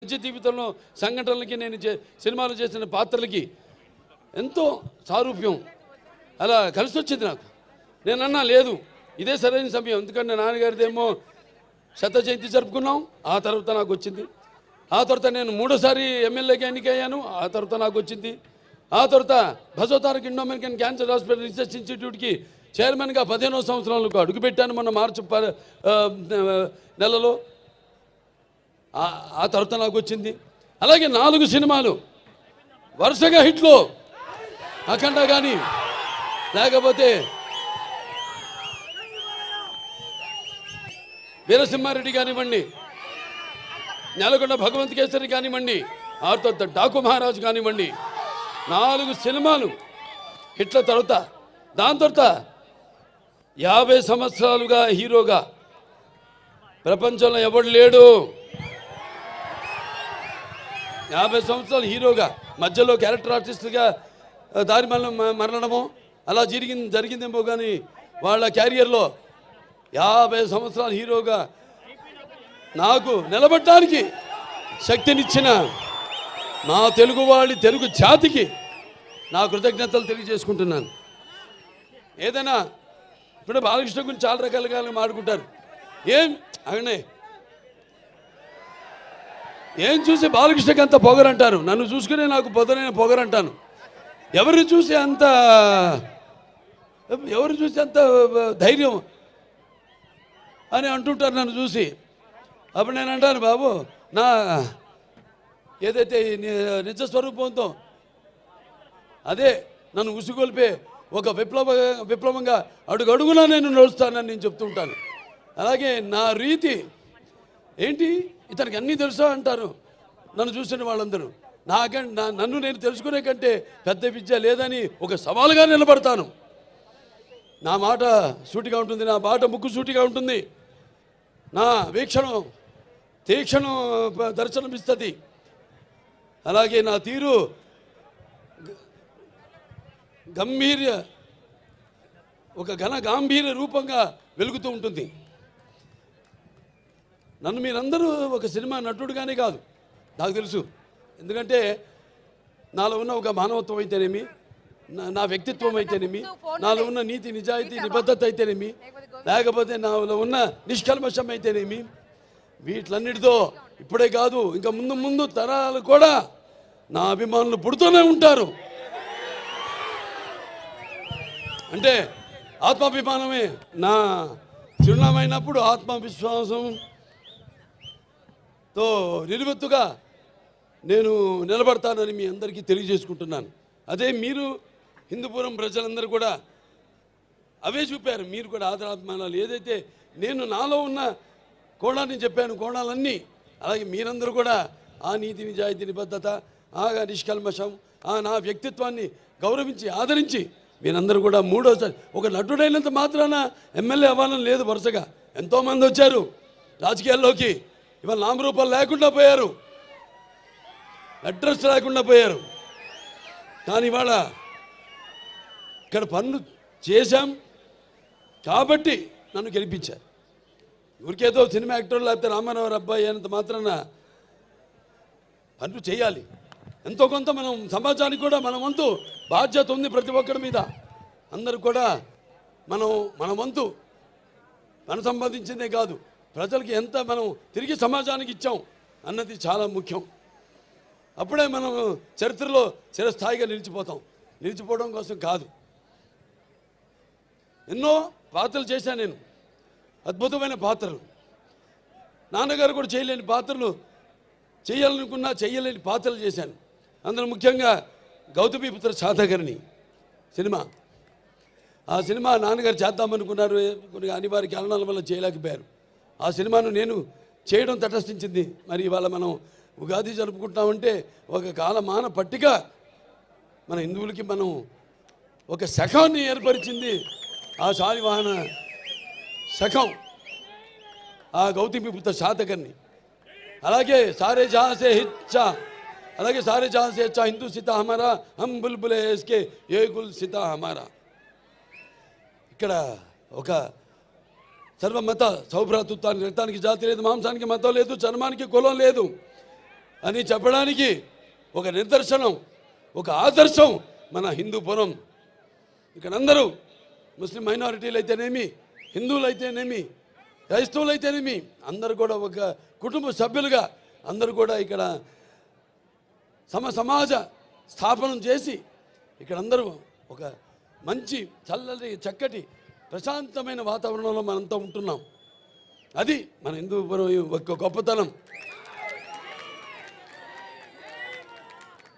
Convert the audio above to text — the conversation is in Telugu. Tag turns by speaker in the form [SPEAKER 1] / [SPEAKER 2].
[SPEAKER 1] నిజ జీవితంలో సంఘటనలకి నేను సినిమాలు చేసిన పాత్రలకి ఎంతో సారూప్యం అలా కలిసి వచ్చింది నాకు. నేను అన్నా లేదు ఇదే సరైన సమయం, ఎందుకంటే నాన్నగారిదేమో శత జయంతి జరుపుకున్నాం, ఆ తర్వాత నాకు వచ్చింది. ఆ తర్వాత నేను మూడోసారి ఎమ్మెల్యేగా ఎన్నికయ్యాను, ఆ తర్వాత నాకు వచ్చింది. ఆ తర్వాత Basavataraka Indo American cancer hospital research ఇన్స్టిట్యూట్కి చైర్మన్గా 15వ సంవత్సరంలో అడుగుపెట్టాను మొన్న మార్చి నెలలో. ఆ తర్వాత నాకు వచ్చింది. అలాగే 4 సినిమాలు వరుసగా హిట్లో, అఖండ కానీ లేకపోతే వీరసింహారెడ్డి కానివ్వండి, నెలకొండ భగవంత్ కేసరి కానివ్వండి, ఆ తర్వాత డాకు మహారాజు కానివ్వండి, 4 సినిమాలు హిట్ల తర్వాత దాని తర్వాత 50 సంవత్సరాలుగా హీరోగా ప్రపంచంలో ఎవడు లేడు. 50 సంవత్సరాలు హీరోగా మధ్యలో క్యారెక్టర్ ఆర్టిస్టుగా దారి మరణమో అలా జరిగిందేమో కానీ వాళ్ళ క్యారియర్లో 50 సంవత్సరాలు హీరోగా నాకు నిలబడటానికి శక్తినిచ్చిన నా తెలుగు జాతికి నా కృతజ్ఞతలు తెలియజేసుకుంటున్నాను. ఏదైనా ఇప్పుడు బాలకృష్ణ గురించి చాలా రకాలుగా మాట్లాడుకుంటారు. ఏం చూసి బాలకృష్ణకి అంత పొగరంటారు, నన్ను చూసుకునే నాకు పొదనైన పొగరంటాను. ఎవరిని చూసి అంత ధైర్యం అని అంటుంటారు నన్ను చూసి. అప్పుడు నేను అంటాను, బాబు నా ఏదైతే నిజ స్వరూపంతో అదే నన్ను ఉసుగొల్పే ఒక విప్లవంగా అడుగడుగునా నేను నడుస్తానని నేను చెప్తుంటాను. అలాగే నా రీతి ఏంటి, ఇతనికి అన్నీ తెలుసా అంటారు నన్ను చూసిన వాళ్ళందరూ. నన్ను నేను తెలుసుకునే కంటే పెద్ద విద్య లేదని ఒక సవాలుగా నిలబడతాను. నా మాట సూటిగా ఉంటుంది, నా మాట ముక్కు సూటిగా ఉంటుంది, నా వీక్షణం తీక్షణం దర్శనమిస్తుంది. అలాగే నా తీరు ఒక గాంభీర్య రూపంగా వెలుగుతూ ఉంటుంది. నన్ను మీరందరూ ఒక సినిమా నటుడుగానే కాదు నాకు తెలుసు, ఎందుకంటే నాలో ఉన్న ఒక మానవత్వం అయితేనేమి, నా వ్యక్తిత్వం అయితేనేమి, నాలో ఉన్న నీతి నిజాయితీ నిబద్ధత అయితేనేమి, లేకపోతే నాలో ఉన్న నిష్కల్మషం అయితేనేమి, వీటిలన్నిటితో ఇప్పుడే కాదు ఇంకా ముందు తరాలు కూడా నా అభిమానులు పుడుతూనే ఉంటారు. అంటే ఆత్మాభిమానమే నా చిరునామైనప్పుడు ఆత్మవిశ్వాసంతో నిలువెత్తుగా నేను నిలబడతానని మీ అందరికీ తెలియజేసుకుంటున్నాను. అదే మీరు హిందూపురం ప్రజలందరూ కూడా అవే చూపారు. మీరు కూడా ఆదరాత్మానాలు ఏదైతే నేను నాలో ఉన్న కోణాన్ని చెప్పాను, కోణాలన్నీ అలాగే మీరందరూ కూడా ఆ నీతి నిజాయితీ నిబద్ధత, ఆ నిష్కల్మషం, ఆ నా వ్యక్తిత్వాన్ని గౌరవించి ఆదరించి మీరందరూ కూడా మూడోసారి ఒక నటుడైనంత మాత్రాన ఎమ్మెల్యే అవ్వాలని లేదు. వరుసగా ఎంతోమంది వచ్చారు రాజకీయాల్లోకి, ఇవాళ నామరూపాలు లేకుండా పోయారు, అడ్రస్ లేకుండా పోయారు. కానీ ఇవాళ ఇక్కడ పనులు చేశాం కాబట్టి నన్ను గెలిపించారు. ఊరికేదో సినిమా యాక్టర్ లేకపోతే రామారావు అబ్బాయి అయినంత మాత్రాన పనులు చేయాలి. ఎంతో కొంత మనం సమాజానికి కూడా మన వంతు బాధ్యత ఉంది ప్రతి ఒక్కరి మీద. అందరూ కూడా మన వంతు మనం సంపాదించిందే కాదు, ప్రజలకి ఎంత మనం తిరిగి సమాజానికి ఇచ్చాం అన్నది చాలా ముఖ్యం. అప్పుడే మనం చరిత్రలో చిరస్థాయిగా నిలిచిపోవడం కోసం కాదు. ఎన్నో పాత్రలు చేశాను నేను, అద్భుతమైన పాత్రలు. నాన్నగారు కూడా చేయలేని పాత్రలు, చేయాలనుకున్నా చేయలేని పాత్రలు చేశాను. అందులో ముఖ్యంగా గౌతమిపుత్ర శాతకర్ణి సినిమా. ఆ సినిమా నాన్నగారు చేద్దామనుకున్నారు, కొన్ని అనివార్య కారణాల వల్ల చేయలేకపోయారు. ఆ సినిమాను నేను చేయడం తటస్థించింది. మరి ఇవాళ మనం ఉగాది జరుపుకుంటామంటే ఒక కాలమాన పట్టిక మన హిందువులకి మనం ఒక శకాన్ని ఏర్పరిచింది ఆ శాలివాహన శకం, ఆ గౌతమిపుత్ర శాతకర్ణి. అలాగే సారే జహాసే హిచ్చా, అలాగే సారే జహాసే హెచ్చా హిందూ సీతా హమారా, హమ్ బుల్బులే ఇస్కే ఏ గుల్ సీతా హమారా. ఇక్కడ ఒక సర్వమత సౌభ్రాతృత్వానికి, రక్తానికి జాతి లేదు, మాంసానికి మతం లేదు, చర్మానికి కులం లేదు. అని చెప్పడానికి ఒక నిదర్శనం, ఒక ఆదర్శం మన హిందూపురం. ఇక్కడ అందరూ ముస్లిం మైనారిటీలు అయితేనేమి, హిందువులు అయితేనేమి, క్రైస్తవులు అయితేనేమి, అందరూ కూడా ఒక కుటుంబ సభ్యులుగా అందరూ కూడా ఇక్కడ సమాజ స్థాపనం చేసి ఇక్కడ అందరూ ఒక మంచి చల్లటి చక్కటి ప్రశాంతమైన వాతావరణంలో మనంతా ఉంటున్నాం. అది మన హిందూపురం యొక్క గొప్పతనం.